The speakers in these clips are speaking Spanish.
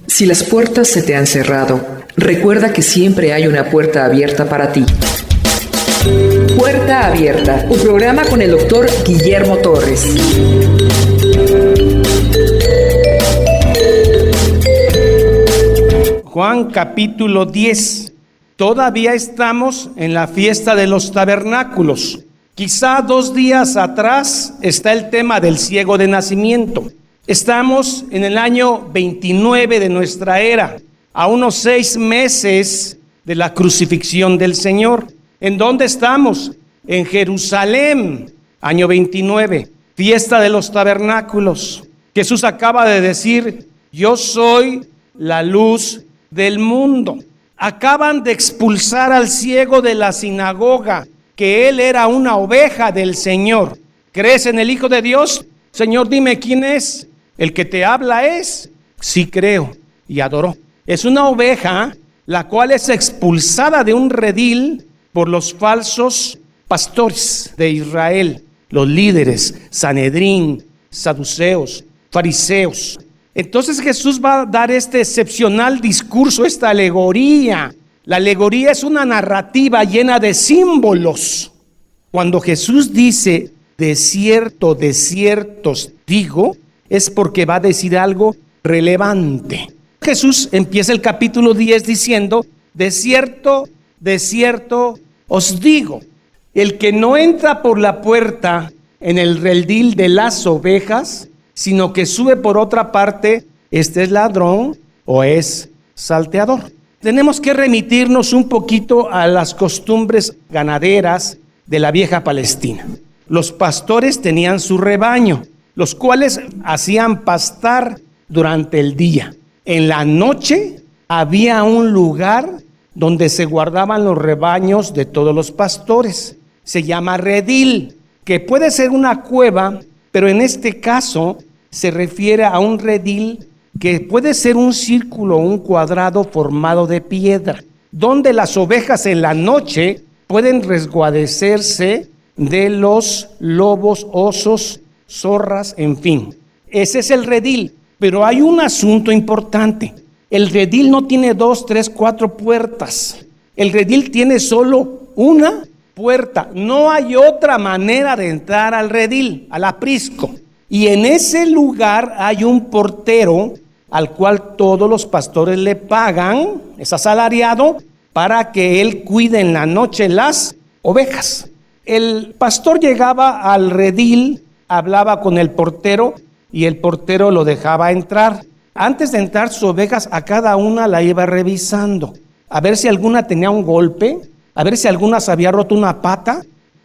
Si las puertas se te han cerrado, recuerda que siempre hay una puerta abierta para ti. Puerta Abierta, un programa con el doctor Guillermo Torres. Juan capítulo 10. Todavía estamos en la fiesta de los tabernáculos. Quizá 2 días atrás está el tema del ciego de nacimiento. Estamos en el año 29 de nuestra era, a unos 6 meses de la crucifixión del Señor. ¿En dónde estamos? En Jerusalén, año 29, fiesta de los tabernáculos. Jesús acaba de decir: yo soy la luz del mundo. Acaban de expulsar al ciego de la sinagoga, que él era una oveja del Señor. ¿Crees en el Hijo de Dios? Señor, dime quién es. ¿El que te habla es? Sí, creo. Y adoró. Es una oveja la cual es expulsada de un redil por los falsos pastores de Israel, los líderes, Sanedrín, saduceos, fariseos. Entonces Jesús va a dar este excepcional discurso, esta alegoría. La alegoría es una narrativa llena de símbolos. Cuando Jesús dice, de cierto, de ciertos digo, es porque va a decir algo relevante. Jesús empieza el capítulo 10 diciendo, de cierto os digo, el que no entra por la puerta en el redil de las ovejas, sino que sube por otra parte, este es ladrón o es salteador. Tenemos que remitirnos un poquito a las costumbres ganaderas de la vieja Palestina. Los pastores tenían su rebaño, los cuales hacían pastar durante el día. En la noche había un lugar donde se guardaban los rebaños de todos los pastores. Se llama redil, que puede ser una cueva, pero en este caso se refiere a un redil que puede ser un círculo o un cuadrado formado de piedra, donde las ovejas en la noche pueden resguardecerse de los lobos, osos, zorras, en fin. Ese es el redil, pero hay un asunto importante. El redil no tiene 2, 3, 4 puertas. El redil tiene solo una puerta. No hay otra manera de entrar al redil, al aprisco. Y en ese lugar hay un portero al cual todos los pastores le pagan, es asalariado, para que él cuide en la noche las ovejas. El pastor llegaba al redil, hablaba con el portero y el portero lo dejaba entrar. Antes de entrar sus ovejas, a cada una la iba revisando, a ver si alguna tenía un golpe, a ver si alguna se había roto una pata.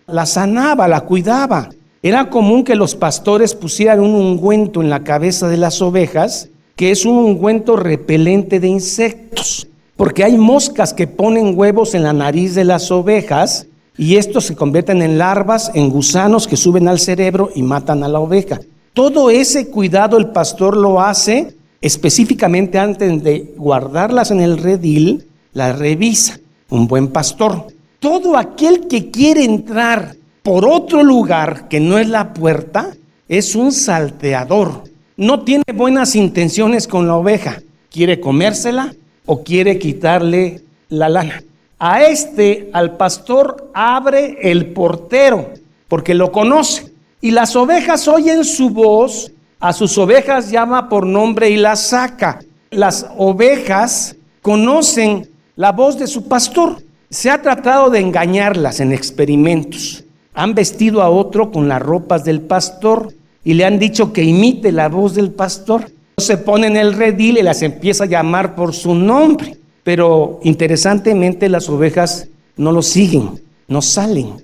La sanaba, la cuidaba. Era común que los pastores pusieran un ungüento en la cabeza de las ovejas, que es un ungüento repelente de insectos, porque hay moscas que ponen huevos en la nariz de las ovejas y estos se convierten en larvas, en gusanos que suben al cerebro y matan a la oveja. Todo ese cuidado el pastor lo hace específicamente antes de guardarlas en el redil, las revisa. Un buen pastor. Todo aquel que quiere entrar por otro lugar que no es la puerta es un salteador. No tiene buenas intenciones con la oveja. Quiere comérsela o quiere quitarle la lana. Al pastor abre el portero porque lo conoce. Y las ovejas oyen su voz. A sus ovejas llama por nombre y las saca. Las ovejas conocen la voz de su pastor. Se ha tratado de engañarlas en experimentos. Han vestido a otro con las ropas del pastor y le han dicho que imite la voz del pastor. Se pone en el redil y las empieza a llamar por su nombre. Pero interesantemente las ovejas no lo siguen, no salen,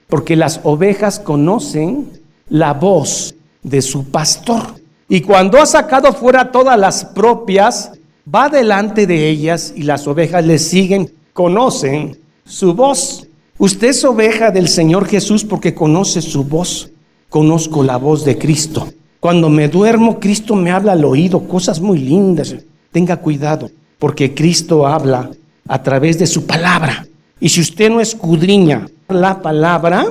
porque las ovejas conocen la voz de su pastor. Y cuando ha sacado fuera todas las propias, va delante de ellas y las ovejas le siguen, conocen su voz. Usted es oveja del Señor Jesús porque conoce su voz. Conozco la voz de Cristo. Cuando me duermo, Cristo me habla al oído, cosas muy lindas. Tenga cuidado, porque Cristo habla a través de su palabra. Y si usted no escudriña la palabra,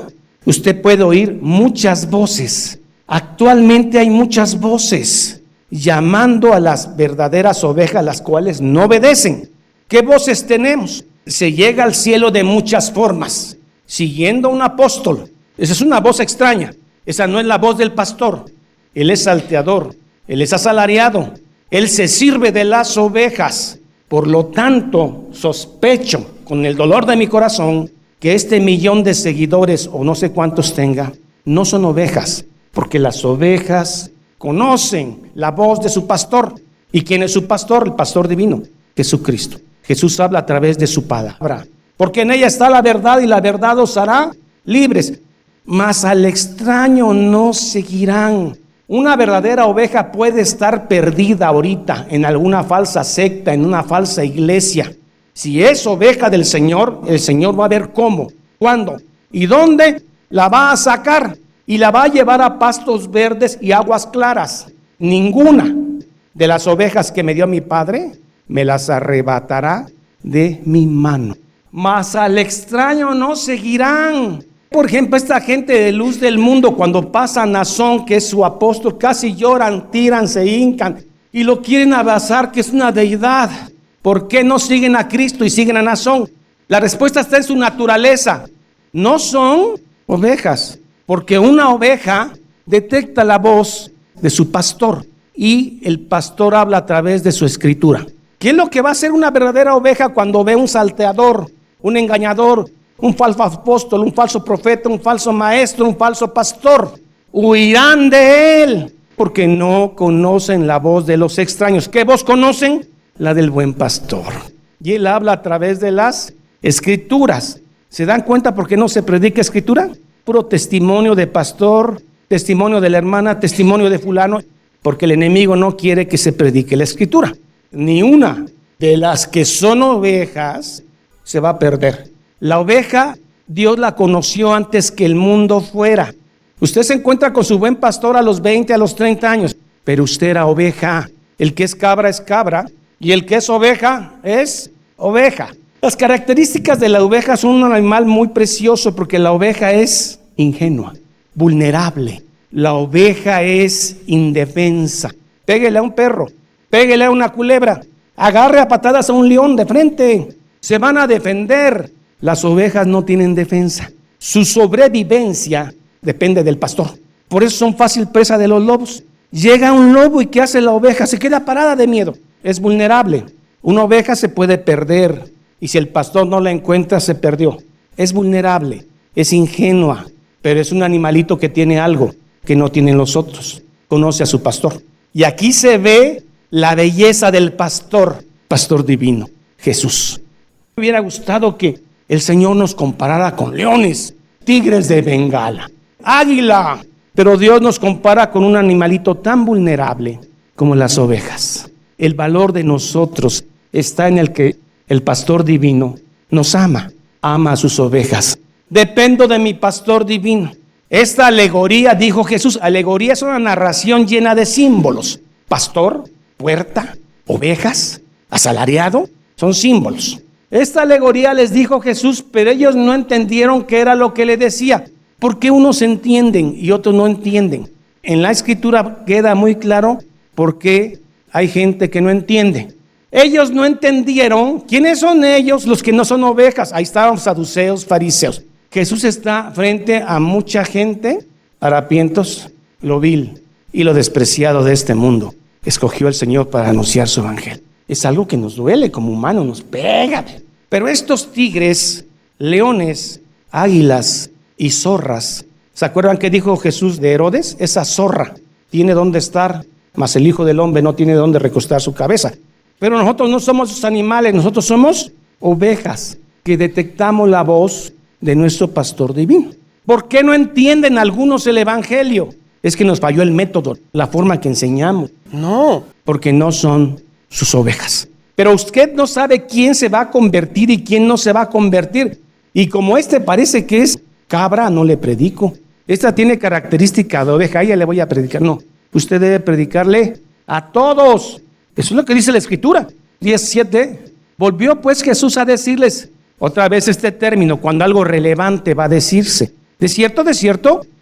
usted puede oír muchas voces. Actualmente hay muchas voces llamando a las verdaderas ovejas, las cuales no obedecen. ¿Qué voces tenemos? Se llega al cielo de muchas formas, siguiendo a un apóstol. Esa es una voz extraña. Esa no es la voz del pastor. Él es salteador, él es asalariado, él se sirve de las ovejas. Por lo tanto, sospecho con el dolor de mi corazón que este 1,000,000 de seguidores, o no sé cuántos tenga, no son ovejas, porque las ovejas conocen la voz de su pastor. ¿Y quién es su pastor? El pastor divino, Jesucristo. Jesús habla a través de su palabra, porque en ella está la verdad y la verdad os hará libres. Mas al extraño no seguirán. Una verdadera oveja puede estar perdida ahorita en alguna falsa secta, en una falsa iglesia. Si es oveja del Señor, el Señor va a ver cómo, cuándo y dónde la va a sacar y la va a llevar a pastos verdes y aguas claras. Ninguna de las ovejas que me dio mi Padre me las arrebatará de mi mano. Mas al extraño no seguirán. Por ejemplo, esta gente de luz del mundo, cuando pasa a Nazón, que es su apóstol, casi lloran, tiran, se hincan y lo quieren abrazar, que es una deidad. ¿Por qué no siguen a Cristo y siguen a Nazón? La respuesta está en su naturaleza. No son ovejas, porque una oveja detecta la voz de su pastor y el pastor habla a través de su escritura. ¿Qué es lo que va a hacer una verdadera oveja cuando ve un salteador, un engañador, un falso apóstol, un falso profeta, un falso maestro, un falso pastor? Huirán de él, porque no conocen la voz de los extraños. ¿Qué voz conocen? La del buen pastor. Y él habla a través de las escrituras. ¿Se dan cuenta por qué no se predica escritura? Puro testimonio de pastor, testimonio de la hermana, testimonio de fulano, porque el enemigo no quiere que se predique la escritura. Ni una de las que son ovejas se va a perder. La oveja, Dios la conoció antes que el mundo fuera. Usted se encuentra con su buen pastor a los 20, a los 30 años, pero usted era oveja. El que es cabra y el que es oveja es oveja. Las características de la oveja son un animal muy precioso porque la oveja es ingenua, vulnerable. La oveja es indefensa. Péguele a un perro, péguele a una culebra, agarre a patadas a un león de frente. Se van a defender. Las ovejas no tienen defensa. Su sobrevivencia depende del pastor. Por eso son fácil presa de los lobos. Llega un lobo y ¿qué hace la oveja? Se queda parada de miedo. Es vulnerable. Una oveja se puede perder y si el pastor no la encuentra, se perdió. Es vulnerable, es ingenua, pero es un animalito que tiene algo que no tienen los otros. Conoce a su pastor. Y aquí se ve la belleza del pastor divino, Jesús. Me hubiera gustado que el Señor nos comparara con leones, tigres de Bengala, águila. Pero Dios nos compara con un animalito tan vulnerable como las ovejas. El valor de nosotros está en el que el pastor divino nos ama a sus ovejas. Dependo de mi pastor divino. Esta alegoría, dijo Jesús, alegoría es una narración llena de símbolos. Pastor, puerta, ovejas, asalariado, son símbolos. Esta alegoría les dijo Jesús, pero ellos no entendieron qué era lo que le decía. ¿Por qué unos entienden y otros no entienden? En la escritura queda muy claro por qué hay gente que no entiende. Ellos no entendieron. ¿Quiénes son ellos? Los que no son ovejas. Ahí estaban saduceos, fariseos. Jesús está frente a mucha gente, harapientos, lo vil y lo despreciado de este mundo. Escogió el Señor para anunciar su evangelio. Es algo que nos duele como humanos, nos pega. Pero estos tigres, leones, águilas y zorras, ¿se acuerdan qué dijo Jesús de Herodes? Esa zorra tiene dónde estar, mas el Hijo del Hombre no tiene dónde recostar su cabeza. Pero nosotros no somos esos animales, nosotros somos ovejas que detectamos la voz de nuestro pastor divino. ¿Por qué no entienden algunos el evangelio? Es que nos falló el método, la forma que enseñamos. No, porque no son sus ovejas. Pero usted no sabe quién se va a convertir y quién no se va a convertir. Y como parece que es cabra, no le predico. Esta tiene característica de oveja, a ella le voy a predicar. No, usted debe predicarle a todos. Eso es lo que dice la escritura. 17. Volvió pues Jesús a decirles, otra vez este término, cuando algo relevante va a decirse. De cierto,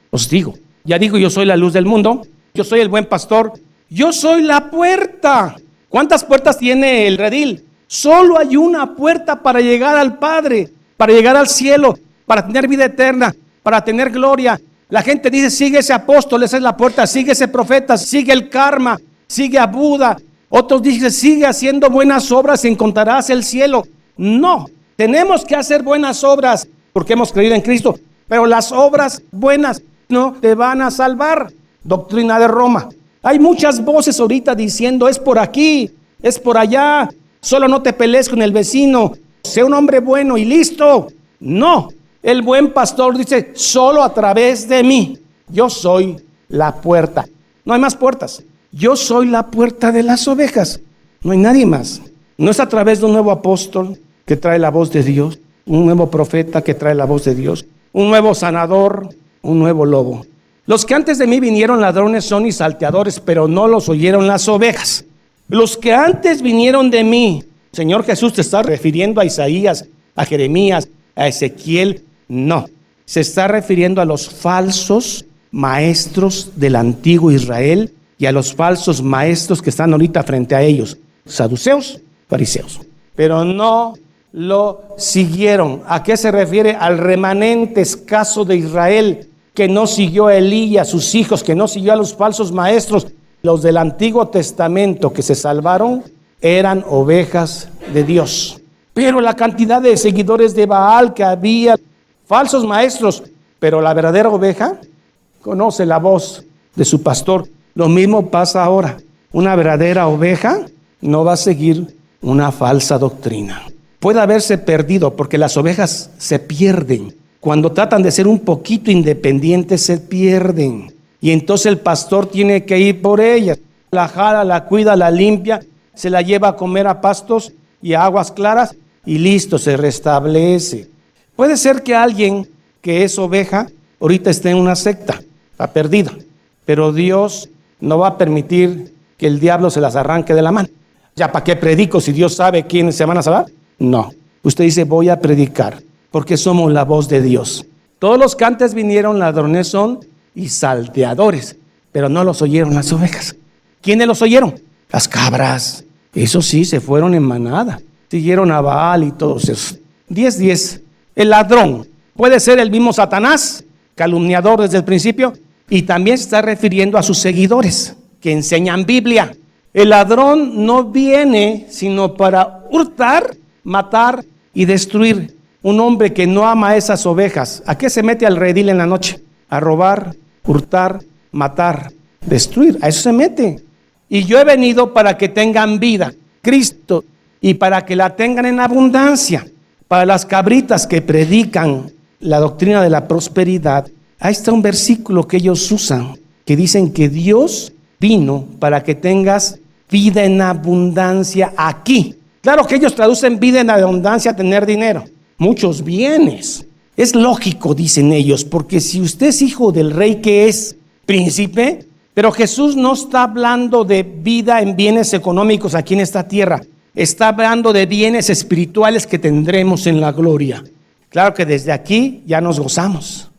os digo. Ya digo, yo soy la luz del mundo, yo soy el buen pastor Yo soy la puerta. ¿Cuántas puertas tiene el redil? Solo hay una puerta para llegar al Padre, para llegar al cielo, para tener vida eterna, para tener gloria. La gente dice, sigue ese apóstol, esa es la puerta, sigue ese profeta, sigue el karma, sigue a Buda. Otros dicen, sigue haciendo buenas obras y encontrarás el cielo. No, tenemos que hacer buenas obras porque hemos creído en Cristo, pero las obras buenas no te van a salvar. Doctrina de Roma. Hay muchas voces ahorita diciendo, es por aquí, es por allá, solo no te pelees con el vecino, sé un hombre bueno y listo. No, el buen pastor dice, solo a través de mí, yo soy la puerta. No hay más puertas. Yo soy la puerta de las ovejas. No hay nadie más. No es a través de un nuevo apóstol que trae la voz de Dios, un nuevo profeta que trae la voz de Dios, un nuevo sanador, un nuevo lobo. Los que antes de mí vinieron ladrones son y salteadores, pero no los oyeron las ovejas. Los que antes vinieron de mí, Señor Jesús, ¿te está refiriendo a Isaías, a Jeremías, a Ezequiel? No, se está refiriendo a los falsos maestros del antiguo Israel y a los falsos maestros que están ahorita frente a ellos, saduceos, fariseos. Pero no lo siguieron. ¿A qué se refiere? Al remanente escaso de Israel, que no siguió a Elí y a sus hijos, que no siguió a los falsos maestros. Los del Antiguo Testamento que se salvaron eran ovejas de Dios. Pero la cantidad de seguidores de Baal que había, falsos maestros, pero la verdadera oveja conoce la voz de su pastor. Lo mismo pasa ahora. Una verdadera oveja no va a seguir una falsa doctrina. Puede haberse perdido porque las ovejas se pierden. Cuando tratan de ser un poquito independientes, se pierden. Y entonces el pastor tiene que ir por ellas. La jala, la cuida, la limpia, se la lleva a comer a pastos y a aguas claras y listo, se restablece. Puede ser que alguien que es oveja ahorita esté en una secta, está perdida. Pero Dios no va a permitir que el diablo se las arranque de la mano. ¿Ya para qué predico si Dios sabe quiénes se van a salvar? No. Usted dice, voy a predicar porque somos la voz de Dios. Todos los que antes vinieron ladrones son y salteadores, pero no los oyeron las ovejas. ¿Quiénes los oyeron? Las cabras. Eso sí, se fueron en manada. Siguieron a Baal y todos esos. 10:10. El ladrón puede ser el mismo Satanás, calumniador desde el principio, y también se está refiriendo a sus seguidores que enseñan Biblia. El ladrón no viene sino para hurtar, matar y destruir. Un hombre que no ama a esas ovejas, ¿a qué se mete al redil en la noche? A robar, hurtar, matar, destruir. A eso se mete. Y yo he venido para que tengan vida, Cristo, y para que la tengan en abundancia. Para las cabritas que predican la doctrina de la prosperidad, ahí está un versículo que ellos usan, que dicen que Dios vino para que tengas vida en abundancia aquí. Claro que ellos traducen vida en abundancia a tener dinero, muchos bienes. Es lógico, dicen ellos, porque si usted es hijo del rey que es príncipe, pero Jesús no está hablando de vida en bienes económicos aquí en esta tierra, está hablando de bienes espirituales que tendremos en la gloria. Claro que desde aquí ya nos gozamos.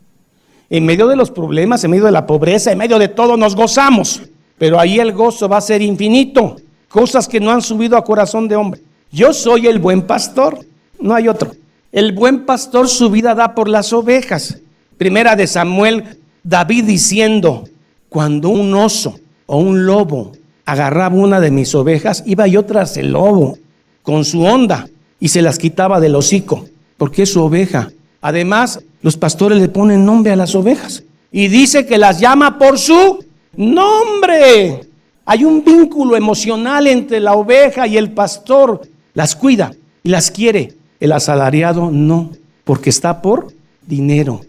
En medio de los problemas, en medio de la pobreza, en medio de todo nos gozamos, pero ahí el gozo va a ser infinito, cosas que no han subido a corazón de hombre. Yo soy el buen pastor, no hay otro. El buen pastor su vida da por las ovejas. Primera de Samuel, David diciendo, cuando un oso o un lobo agarraba una de mis ovejas, iba yo tras el lobo con su honda y se las quitaba del hocico, porque es su oveja. Además, los pastores le ponen nombre a las ovejas y dice que las llama por su nombre. Hay un vínculo emocional entre la oveja y el pastor. Las cuida y las quiere. El asalariado no, porque está por dinero.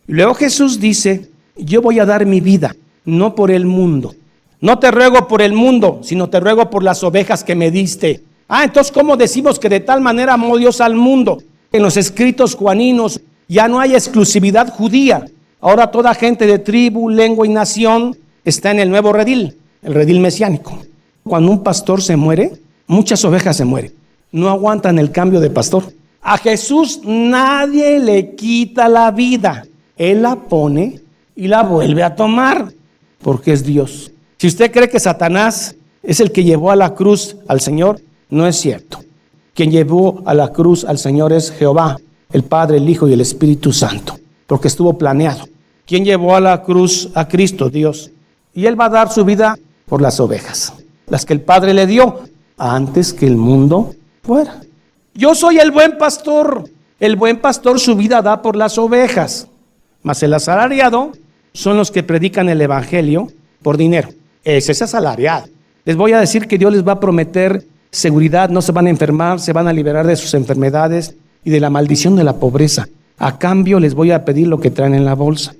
Y luego Jesús dice, yo voy a dar mi vida, no por el mundo. No te ruego por el mundo, sino te ruego por las ovejas que me diste. Entonces, ¿cómo decimos que de tal manera amó Dios al mundo? En los escritos juaninos ya no hay exclusividad judía. Ahora toda gente de tribu, lengua y nación está en el nuevo redil, el redil mesiánico. Cuando un pastor se muere, muchas ovejas se mueren. No aguantan el cambio de pastor. A Jesús nadie le quita la vida. Él la pone y la vuelve a tomar, porque es Dios. Si usted cree que Satanás es el que llevó a la cruz al Señor, no es cierto. Quien llevó a la cruz al Señor es Jehová, el Padre, el Hijo y el Espíritu Santo, porque estuvo planeado. ¿Quién llevó a la cruz a Cristo? Dios. Y Él va a dar su vida por las ovejas, las que el Padre le dio antes que el mundo fuera. Yo soy el buen pastor. El buen pastor su vida da por las ovejas. Mas el asalariado son los que predican el evangelio por dinero. Ese es asalariado. Les voy a decir que Dios les va a prometer seguridad, no se van a enfermar, se van a liberar de sus enfermedades y de la maldición de la pobreza. A cambio les voy a pedir lo que traen en la bolsa.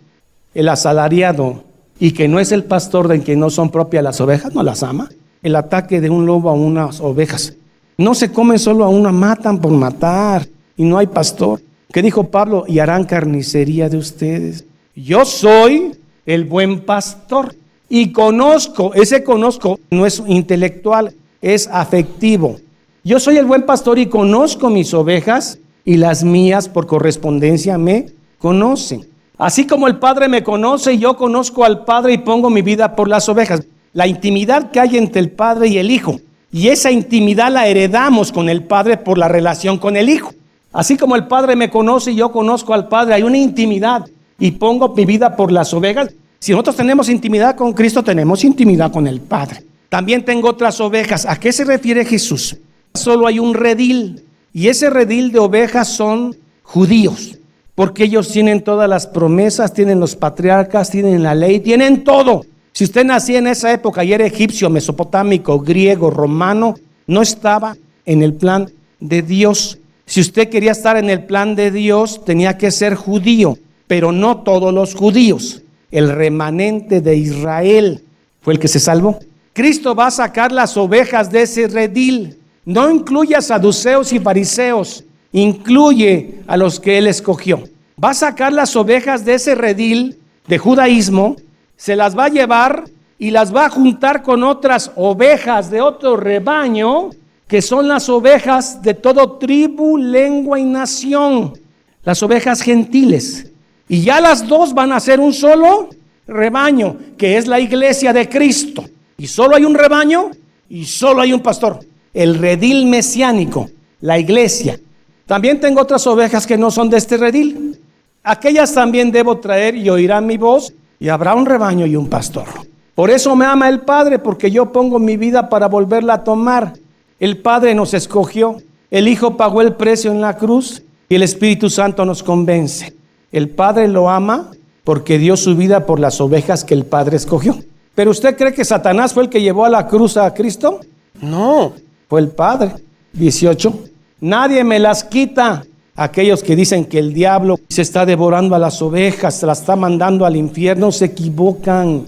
El asalariado, y que no es el pastor de que no son propias las ovejas, no las ama. El ataque de un lobo a unas ovejas. No se comen solo a una, matan por matar. Y no hay pastor. ¿Qué dijo Pablo? Y harán carnicería de ustedes. Yo soy el buen pastor. Y conozco, ese conozco no es intelectual, es afectivo. Yo soy el buen pastor y conozco mis ovejas y las mías por correspondencia me conocen. Así como el Padre me conoce, yo conozco al Padre y pongo mi vida por las ovejas. La intimidad que hay entre el Padre y el Hijo. Y esa intimidad la heredamos con el Padre por la relación con el Hijo. Así como el Padre me conoce y yo conozco al Padre, hay una intimidad y pongo mi vida por las ovejas. Si nosotros tenemos intimidad con Cristo, tenemos intimidad con el Padre. También tengo otras ovejas. ¿A qué se refiere Jesús? Solo hay un redil y ese redil de ovejas son judíos, porque ellos tienen todas las promesas, tienen los patriarcas, tienen la ley, tienen todo. Si usted nacía en esa época y era egipcio, mesopotámico, griego, romano, no estaba en el plan de Dios. Si usted quería estar en el plan de Dios, tenía que ser judío, pero no todos los judíos. El remanente de Israel fue el que se salvó. Cristo va a sacar las ovejas de ese redil. No incluye a saduceos y fariseos, incluye a los que Él escogió. Va a sacar las ovejas de ese redil de judaísmo, se las va a llevar y las va a juntar con otras ovejas de otro rebaño, que son las ovejas de todo tribu, lengua y nación, las ovejas gentiles. Y ya las dos van a ser un solo rebaño, que es la iglesia de Cristo. Y solo hay un rebaño y solo hay un pastor. El redil mesiánico, la iglesia. También tengo otras ovejas que no son de este redil. Aquellas también debo traer y oirán mi voz y habrá un rebaño y un pastor. Por eso me ama el Padre, porque yo pongo mi vida para volverla a tomar. El Padre nos escogió, el Hijo pagó el precio en la cruz y el Espíritu Santo nos convence. El Padre lo ama porque dio su vida por las ovejas que el Padre escogió. ¿Pero usted cree que Satanás fue el que llevó a la cruz a Cristo? No, fue el Padre. 18. Nadie me las quita. Aquellos que dicen que el diablo se está devorando a las ovejas, se las está mandando al infierno, se equivocan.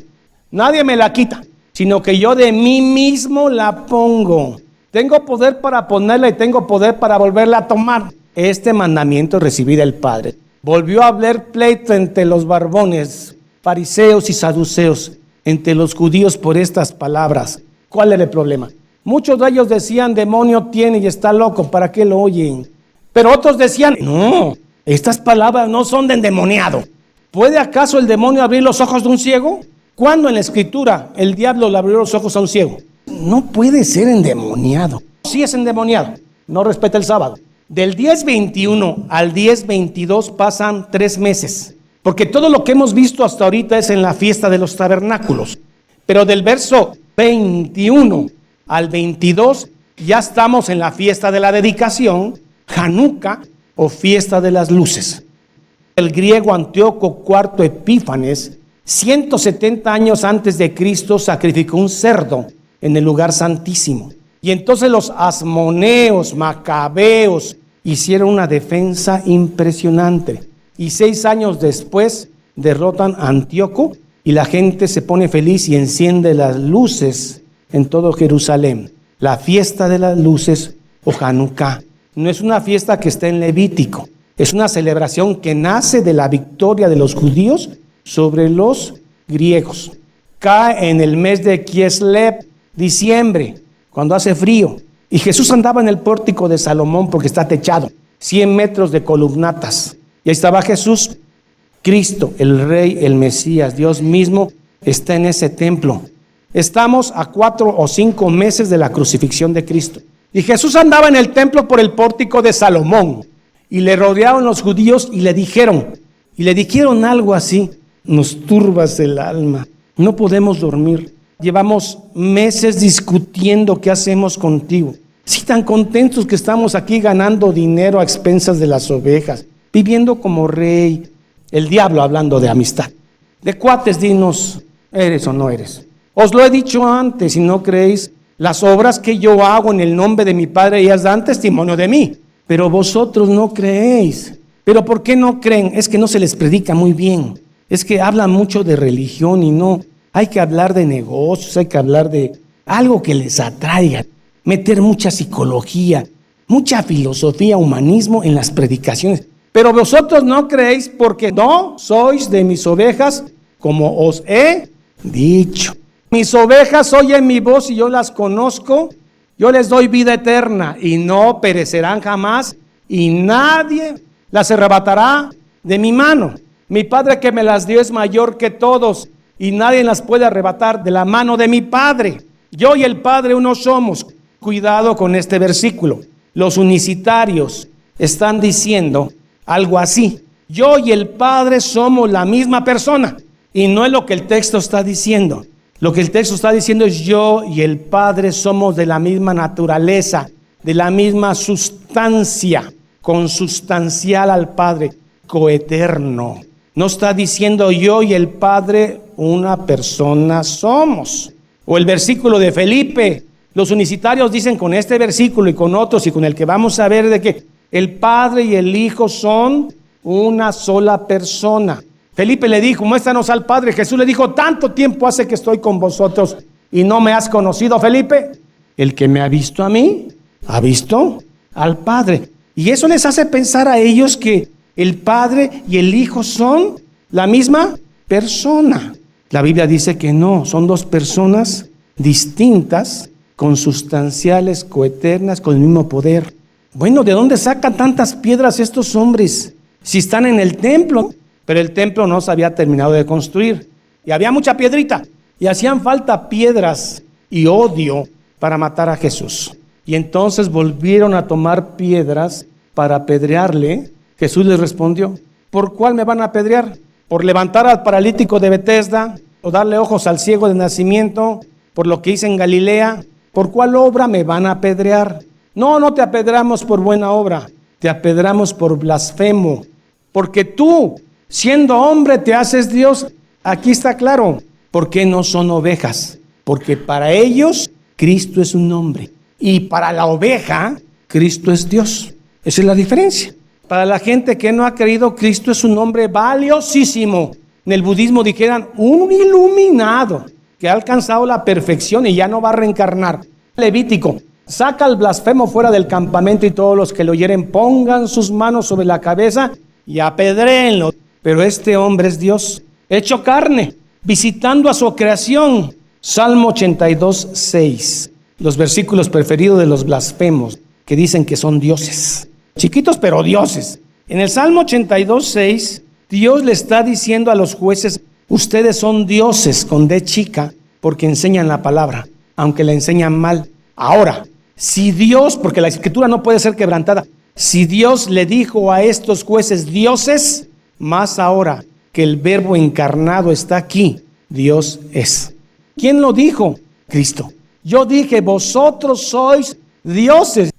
Nadie me la quita, sino que yo de mí mismo la pongo. Tengo poder para ponerla y tengo poder para volverla a tomar. Este mandamiento recibí del Padre. Volvió a haber pleito entre los barbones, fariseos y saduceos, entre los judíos por estas palabras. ¿Cuál era el problema? Muchos de ellos decían, demonio tiene y está loco, ¿para qué lo oyen? Pero otros decían, no, estas palabras no son de endemoniado. ¿Puede acaso el demonio abrir los ojos de un ciego? ¿Cuándo en la Escritura el diablo le abrió los ojos a un ciego? No puede ser endemoniado. Sí es endemoniado, no respeta el sábado. Del 10:21 al 10:22 pasan 3 meses, porque todo lo que hemos visto hasta ahorita es en la fiesta de los tabernáculos. Pero del verso 21 al 22 ya estamos en la fiesta de la dedicación, Hanukkah o fiesta de las luces. El griego Antíoco IV Epífanes, 170 años antes de Cristo, sacrificó un cerdo en el lugar santísimo. Y entonces los asmoneos, macabeos, hicieron una defensa impresionante. Y 6 años después derrotan a Antíoco y la gente se pone feliz y enciende las luces en todo Jerusalén. La fiesta de las luces o Hanukkah no es una fiesta que está en Levítico. Es una celebración que nace de la victoria de los judíos sobre los griegos. Cae en el mes de Kislev, diciembre, cuando hace frío. Y Jesús andaba en el pórtico de Salomón porque está techado, 100 metros de columnatas. Y ahí estaba Jesús, Cristo, el Rey, el Mesías, Dios mismo, está en ese templo. Estamos a 4 o 5 meses de la crucifixión de Cristo. Y Jesús andaba en el templo por el pórtico de Salomón. Y le rodearon los judíos y le dijeron algo así: nos turbas el alma, no podemos dormir. Llevamos meses discutiendo qué hacemos contigo. Sí, tan contentos que estamos aquí ganando dinero a expensas de las ovejas, viviendo como rey. El diablo hablando de amistad. De cuates, dinos, ¿eres o no eres? Os lo he dicho antes y no creéis. Las obras que yo hago en el nombre de mi Padre, ellas dan testimonio de mí. Pero vosotros no creéis. ¿Pero por qué no creen? Es que no se les predica muy bien. Es que hablan mucho de religión y no. Hay que hablar de negocios, hay que hablar de algo que les atraiga. Meter mucha psicología, mucha filosofía, humanismo en las predicaciones. Pero vosotros no creéis porque no sois de mis ovejas, como os he dicho. Mis ovejas oyen mi voz y yo las conozco. Yo les doy vida eterna y no perecerán jamás, y nadie las arrebatará de mi mano. Mi Padre que me las dio es mayor que todos, y nadie las puede arrebatar de la mano de mi Padre. Yo y el Padre uno somos. Cuidado con este versículo. Los unicitarios están diciendo algo así: yo y el Padre somos la misma persona. Y no es lo que el texto está diciendo. Lo que el texto está diciendo es: yo y el Padre somos de la misma naturaleza, de la misma sustancia, consustancial al Padre, coeterno. No está diciendo yo y el Padre una persona somos. O el versículo de Felipe. Los unicitarios dicen con este versículo y con otros y con el que vamos a ver, de que el Padre y el Hijo son una sola persona. Felipe le dijo: muéstranos al Padre. Jesús le dijo: tanto tiempo hace que estoy con vosotros y no me has conocido, Felipe. El que me ha visto a mí, ha visto al Padre. Y eso les hace pensar a ellos que el Padre y el Hijo son la misma persona. La Biblia dice que no, son dos personas distintas, consustanciales, coeternas, con el mismo poder. Bueno, ¿de dónde sacan tantas piedras estos hombres? Si están en el templo, pero el templo no se había terminado de construir. Y había mucha piedrita, y hacían falta piedras y odio para matar a Jesús. Y entonces volvieron a tomar piedras para apedrearle. Jesús les respondió: ¿por cuál me van a apedrear? ¿Por levantar al paralítico de Betesda? ¿O darle ojos al ciego de nacimiento? ¿Por lo que hice en Galilea? ¿Por cuál obra me van a apedrear? No, no te apedreamos por buena obra, te apedreamos por blasfemo. Porque tú, siendo hombre, te haces Dios. Aquí está claro. ¿Por qué no son ovejas? Porque para ellos Cristo es un hombre, y para la oveja Cristo es Dios. Esa es la diferencia. Para la gente que no ha creído, Cristo es un hombre valiosísimo. En el budismo dijeran un iluminado que ha alcanzado la perfección y ya no va a reencarnar. Levítico: saca al blasfemo fuera del campamento y todos los que lo oyeren pongan sus manos sobre la cabeza y apedréenlo. Pero este hombre es Dios, hecho carne, visitando a su creación. Salmo 82, 6. Los versículos preferidos de los blasfemos, que dicen que son dioses. Chiquitos pero dioses. En el Salmo 82, 6, Dios le está diciendo a los jueces: ustedes son dioses con D chica, porque enseñan la palabra, aunque la enseñan mal. Ahora, si Dios, porque la escritura no puede ser quebrantada, si Dios le dijo a estos jueces dioses, más ahora que el Verbo encarnado está aquí, Dios es. ¿Quién lo dijo? Cristo. Yo dije: vosotros sois dioses,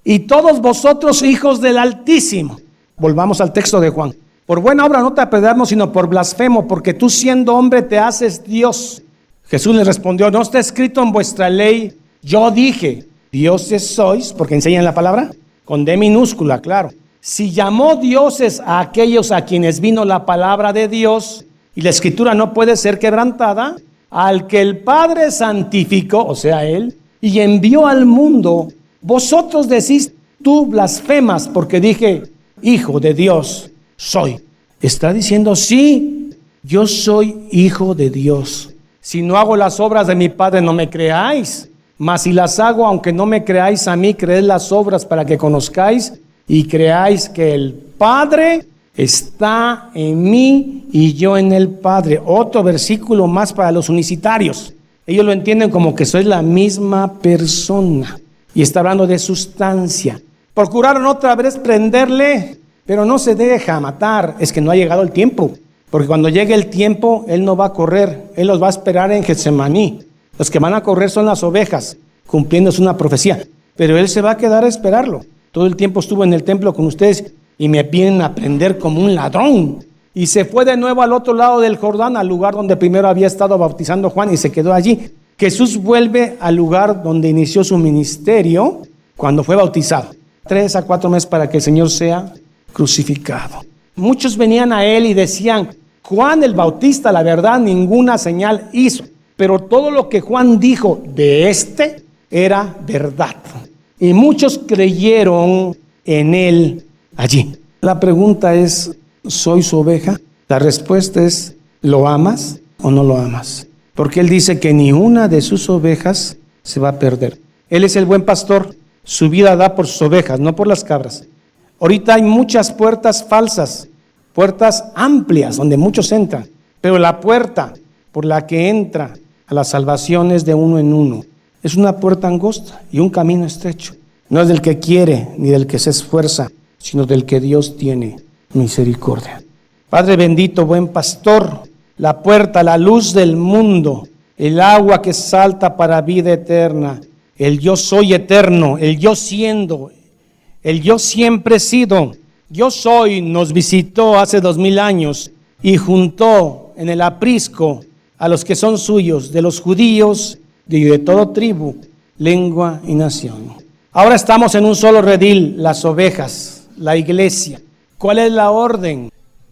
y todos vosotros hijos del Altísimo. Volvamos al texto de Juan. Por buena obra no te apedreamos, sino por blasfemo, porque tú siendo hombre te haces Dios. Jesús les respondió: ¿no está escrito en vuestra ley? Yo dije: dioses sois, porque enseñan la palabra, con D minúscula, claro. Si llamó dioses a aquellos a quienes vino la palabra de Dios, y la escritura no puede ser quebrantada, al que el Padre santificó, o sea, Él, y envió al mundo, vosotros decís: tú blasfemas, porque dije: hijo de Dios soy. Está diciendo: sí, yo soy hijo de Dios. Si no hago las obras de mi Padre, no me creáis. Mas si las hago, aunque no me creáis a mí, creed las obras, para que conozcáis y creáis que el Padre está en mí y yo en el Padre. Otro versículo más para los unicitarios. Ellos lo entienden como que sois la misma persona. Y está hablando de sustancia. Procuraron otra vez prenderle, pero no se deja matar. Es que no ha llegado el tiempo. Porque cuando llegue el tiempo, Él no va a correr. Él los va a esperar en Getsemaní. Los que van a correr son las ovejas, cumpliéndose una profecía. Pero Él se va a quedar a esperarlo. Todo el tiempo estuvo en el templo con ustedes y me vienen a prender como un ladrón. Y se fue de nuevo al otro lado del Jordán, al lugar donde primero había estado bautizando Juan, y se quedó allí. Jesús vuelve al lugar donde inició su ministerio cuando fue bautizado. 3 a 4 meses para que el Señor sea crucificado. Muchos venían a Él y decían: Juan el Bautista, la verdad, ninguna señal hizo. Pero todo lo que Juan dijo de este era verdad. Y muchos creyeron en Él allí. La pregunta es: ¿soy su oveja? La respuesta es: ¿lo amas o no lo amas? Porque Él dice que ni una de sus ovejas se va a perder. Él es el buen pastor. Su vida da por sus ovejas, no por las cabras. Ahorita hay muchas puertas falsas, puertas amplias donde muchos entran. Pero la puerta por la que entra a la salvación es de uno en uno. Es una puerta angosta y un camino estrecho. No es del que quiere ni del que se esfuerza, sino del que Dios tiene misericordia. Padre bendito, buen pastor, la puerta, la luz del mundo, el agua que salta para vida eterna, el yo soy eterno, el yo siendo, el yo siempre he sido. Yo soy nos visitó hace 2000 años y juntó en el aprisco a los que son suyos, de los judíos y de toda tribu, lengua y nación. Ahora estamos en un solo redil, las ovejas, la iglesia. ¿Cuál es la orden?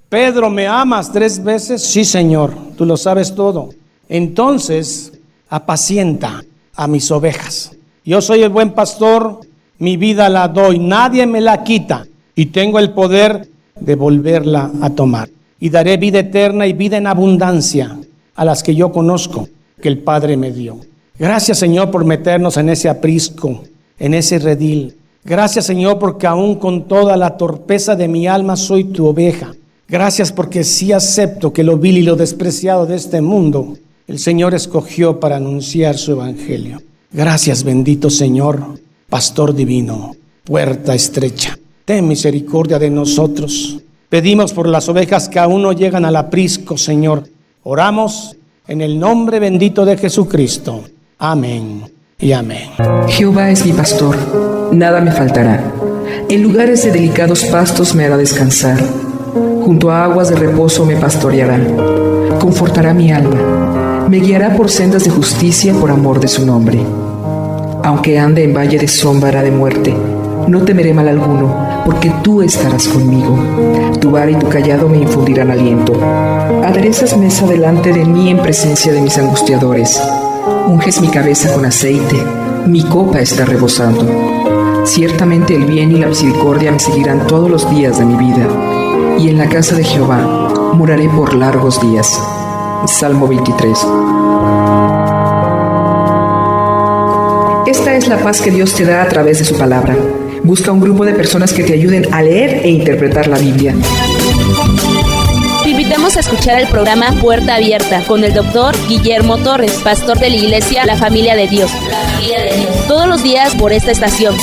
Pedro, ¿me amas 3 veces? Sí, Señor, tú lo sabes todo. Entonces, apacienta a mis ovejas. Yo soy el buen pastor, mi vida la doy, nadie me la quita y tengo el poder de volverla a tomar. Y daré vida eterna y vida en abundancia a las que yo conozco, que el Padre me dio. Gracias, Señor, por meternos en ese aprisco, en ese redil. Gracias, Señor, porque aún con toda la torpeza de mi alma soy tu oveja. Gracias porque sí acepto que lo vil y lo despreciado de este mundo el Señor escogió para anunciar su evangelio. Gracias, bendito Señor, pastor divino, puerta estrecha. Ten misericordia de nosotros. Pedimos por las ovejas que aún no llegan al aprisco, Señor. Oramos en el nombre bendito de Jesucristo. Amén y amén. Jehová es mi pastor, nada me faltará. En lugares de delicados pastos me hará descansar. Junto a aguas de reposo me pastoreará. Confortará mi alma. Me guiará por sendas de justicia por amor de su nombre. Aunque ande en valle de sombra de muerte, no temeré mal alguno, porque tú estarás conmigo. Tu vara y tu cayado me infundirán aliento. Aderezas mesa delante de mí en presencia de mis angustiadores. Unges mi cabeza con aceite, mi copa está rebosando. Ciertamente el bien y la misericordia me seguirán todos los días de mi vida, y en la casa de Jehová moraré por largos días. Salmo 23. Esta es la paz que Dios te da a través de su palabra. Busca un grupo de personas que te ayuden a leer e interpretar la Biblia. Te invitamos a escuchar el programa Puerta Abierta con el doctor Guillermo Torres, pastor de la iglesia La Familia de Dios. Todos los días por esta estación.